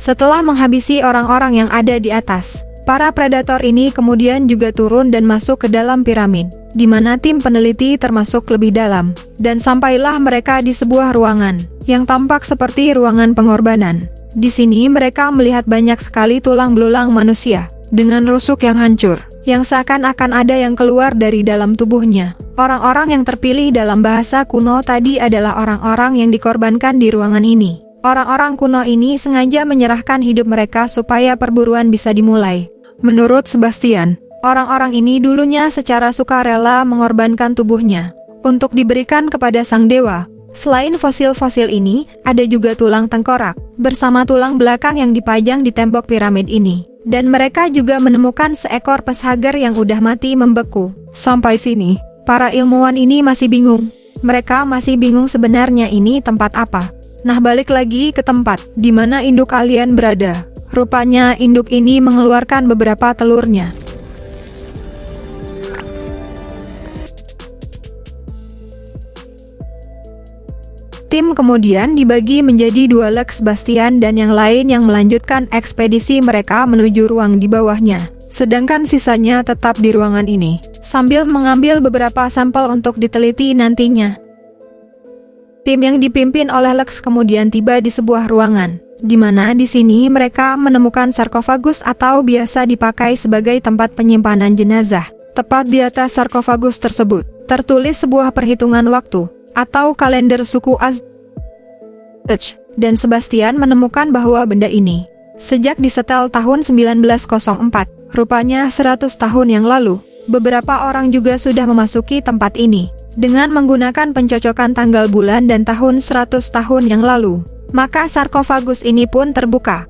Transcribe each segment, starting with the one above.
Setelah menghabisi orang-orang yang ada di atas, para predator ini kemudian juga turun dan masuk ke dalam piramid, di mana tim peneliti termasuk lebih dalam, dan sampailah mereka di sebuah ruangan, yang tampak seperti ruangan pengorbanan. Di sini mereka melihat banyak sekali tulang belulang manusia, dengan rusuk yang hancur, yang seakan-akan ada yang keluar dari dalam tubuhnya. Orang-orang yang terpilih dalam bahasa kuno tadi adalah orang-orang yang dikorbankan di ruangan ini. Orang-orang kuno ini sengaja menyerahkan hidup mereka supaya perburuan bisa dimulai. Menurut Sebastian, orang-orang ini dulunya secara sukarela mengorbankan tubuhnya untuk diberikan kepada sang dewa. Selain fosil-fosil ini, ada juga tulang tengkorak bersama tulang belakang yang dipajang di tembok piramid ini. Dan mereka juga menemukan seekor peshagar yang udah mati membeku. Sampai sini, para ilmuwan ini masih bingung. Mereka masih bingung sebenarnya ini tempat apa. Nah, balik lagi ke tempat di mana induk alien berada. Rupanya induk ini mengeluarkan beberapa telurnya. Tim kemudian dibagi menjadi dua, Lex, Bastian dan yang lain yang melanjutkan ekspedisi mereka menuju ruang di bawahnya. Sedangkan sisanya tetap di ruangan ini, sambil mengambil beberapa sampel untuk diteliti nantinya. Tim yang dipimpin oleh Lex kemudian tiba di sebuah ruangan, di mana di sini mereka menemukan sarkofagus atau biasa dipakai sebagai tempat penyimpanan jenazah. Tepat di atas sarkofagus tersebut, tertulis sebuah perhitungan waktu, atau kalender suku Aztec, dan Sebastian menemukan bahwa benda ini sejak disetel tahun 1904, rupanya 100 tahun yang lalu. Beberapa orang juga sudah memasuki tempat ini dengan menggunakan pencocokan tanggal bulan dan tahun 100 tahun yang lalu. Maka sarkofagus ini pun terbuka.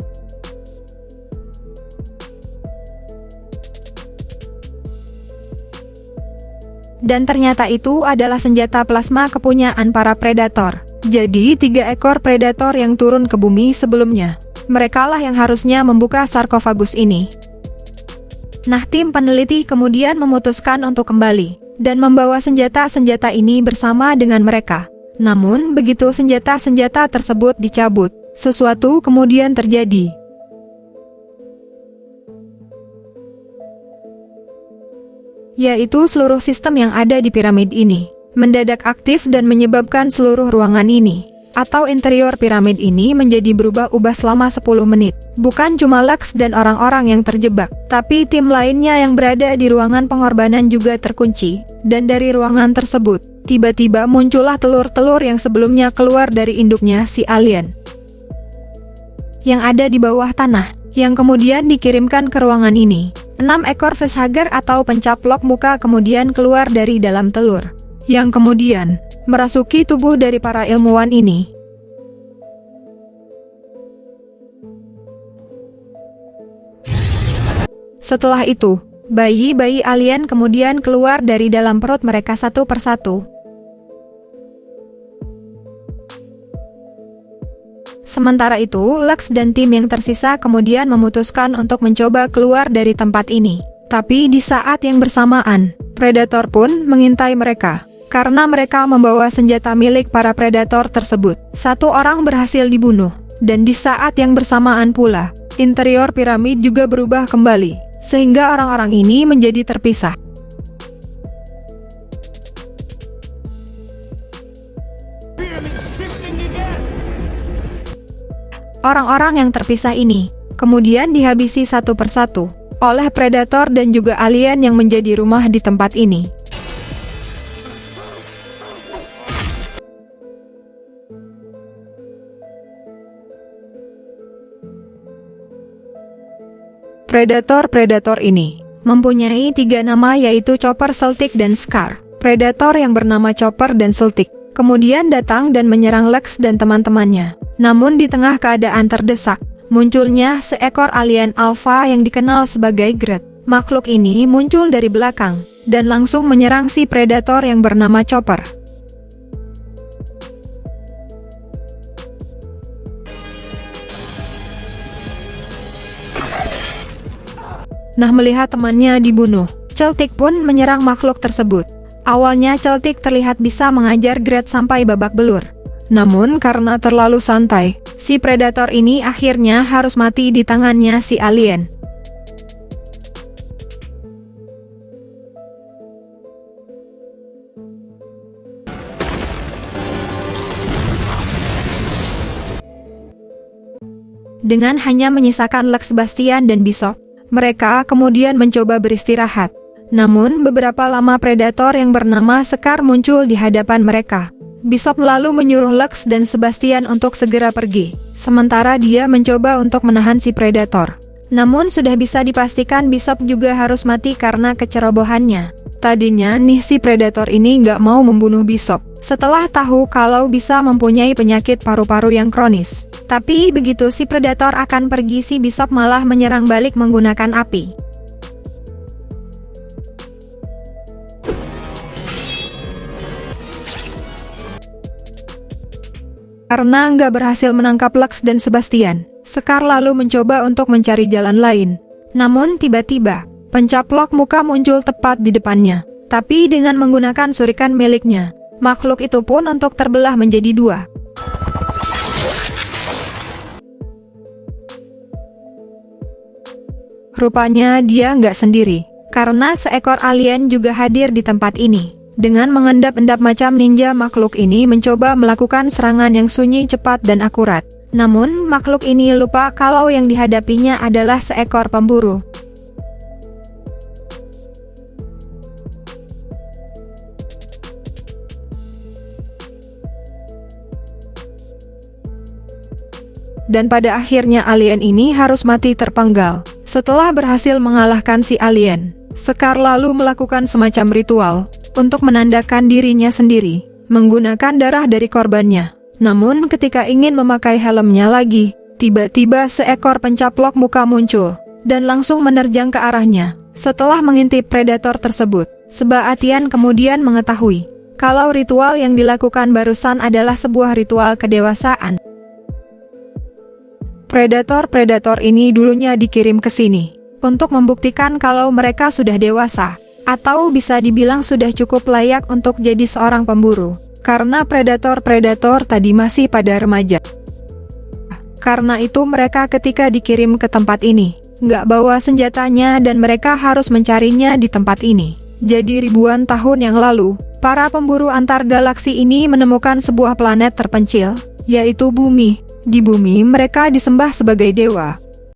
Dan ternyata itu adalah senjata plasma kepunyaan para predator. Jadi 3 ekor predator yang turun ke bumi sebelumnya, merekalah yang harusnya membuka sarkofagus ini. Nah, tim peneliti kemudian memutuskan untuk kembali dan membawa senjata-senjata ini bersama dengan mereka. Namun, begitu senjata-senjata tersebut dicabut, sesuatu kemudian terjadi. Yaitu seluruh sistem yang ada di piramid ini mendadak aktif dan menyebabkan seluruh ruangan ini atau interior piramid ini menjadi berubah-ubah selama 10 menit. Bukan cuma Lex dan orang-orang yang terjebak, tapi tim lainnya yang berada di ruangan pengorbanan juga terkunci. Dan dari ruangan tersebut, tiba-tiba muncullah telur-telur yang sebelumnya keluar dari induknya si alien yang ada di bawah tanah, yang kemudian dikirimkan ke ruangan ini. 6 ekor facehugger atau pencaplok muka kemudian keluar dari dalam telur, yang kemudian merasuki tubuh dari para ilmuwan ini. Setelah itu, bayi-bayi alien kemudian keluar dari dalam perut mereka satu persatu. Sementara itu, Lex dan tim yang tersisa kemudian memutuskan untuk mencoba keluar dari tempat ini. Tapi di saat yang bersamaan, predator pun mengintai mereka. Karena mereka membawa senjata milik para predator tersebut. 1 orang berhasil dibunuh, dan di saat yang bersamaan pula, interior piramid juga berubah kembali, sehingga orang-orang ini menjadi terpisah. Orang-orang yang terpisah ini kemudian dihabisi satu persatu oleh predator dan juga alien yang menjadi rumah di tempat ini. Predator-predator ini mempunyai 3 nama, yaitu Chopper, Celtic, dan Scar. Predator yang bernama Chopper dan Celtic kemudian datang dan menyerang Lex dan teman-temannya. Namun di tengah keadaan terdesak, munculnya seekor alien alpha yang dikenal sebagai Gret. Makhluk ini muncul dari belakang dan langsung menyerang si predator yang bernama Chopper. Nah, melihat temannya dibunuh, Celtic pun menyerang makhluk tersebut. Awalnya Celtic terlihat bisa mengajar Gret sampai babak belur. Namun karena terlalu santai, si predator ini akhirnya harus mati di tangannya si alien. Dengan hanya menyisakan Lex, Sebastian dan Bishop, mereka kemudian mencoba beristirahat. Namun beberapa lama predator yang bernama Scar muncul di hadapan mereka. Bishop lalu menyuruh Lex dan Sebastian untuk segera pergi, sementara dia mencoba untuk menahan si predator. Namun sudah bisa dipastikan Bishop juga harus mati karena kecerobohannya. Tadinya nih si predator ini nggak mau membunuh Bishop, setelah tahu kalau bisa mempunyai penyakit paru-paru yang kronis. Tapi begitu si predator akan pergi, si Bishop malah menyerang balik menggunakan api. Karena nggak berhasil menangkap Lex dan Sebastian, Scar lalu mencoba untuk mencari jalan lain. Namun tiba-tiba, pencaplok muka muncul tepat di depannya. Tapi dengan menggunakan surikan miliknya, makhluk itu pun untuk terbelah menjadi dua. Rupanya dia nggak sendiri, karena seekor alien juga hadir di tempat ini. Dengan mengendap-endap macam ninja, makhluk ini mencoba melakukan serangan yang sunyi, cepat dan akurat. Namun, makhluk ini lupa kalau yang dihadapinya adalah seekor pemburu. Dan pada akhirnya alien ini harus mati terpenggal. Setelah berhasil mengalahkan si alien, Scar lalu melakukan semacam ritual untuk menandakan dirinya sendiri, menggunakan darah dari korbannya. Namun ketika ingin memakai helmnya lagi, tiba-tiba seekor pencaplok muka muncul, dan langsung menerjang ke arahnya. Setelah mengintip predator tersebut, Sebastian kemudian mengetahui kalau ritual yang dilakukan barusan adalah sebuah ritual kedewasaan. Predator-predator ini dulunya dikirim ke sini untuk membuktikan kalau mereka sudah dewasa, atau bisa dibilang sudah cukup layak untuk jadi seorang pemburu, karena predator-predator tadi masih pada remaja. Karena itu mereka ketika dikirim ke tempat ini, nggak bawa senjatanya dan mereka harus mencarinya di tempat ini. Jadi ribuan tahun yang lalu, para pemburu antar galaksi ini menemukan sebuah planet terpencil, yaitu Bumi. Di Bumi mereka disembah sebagai dewa.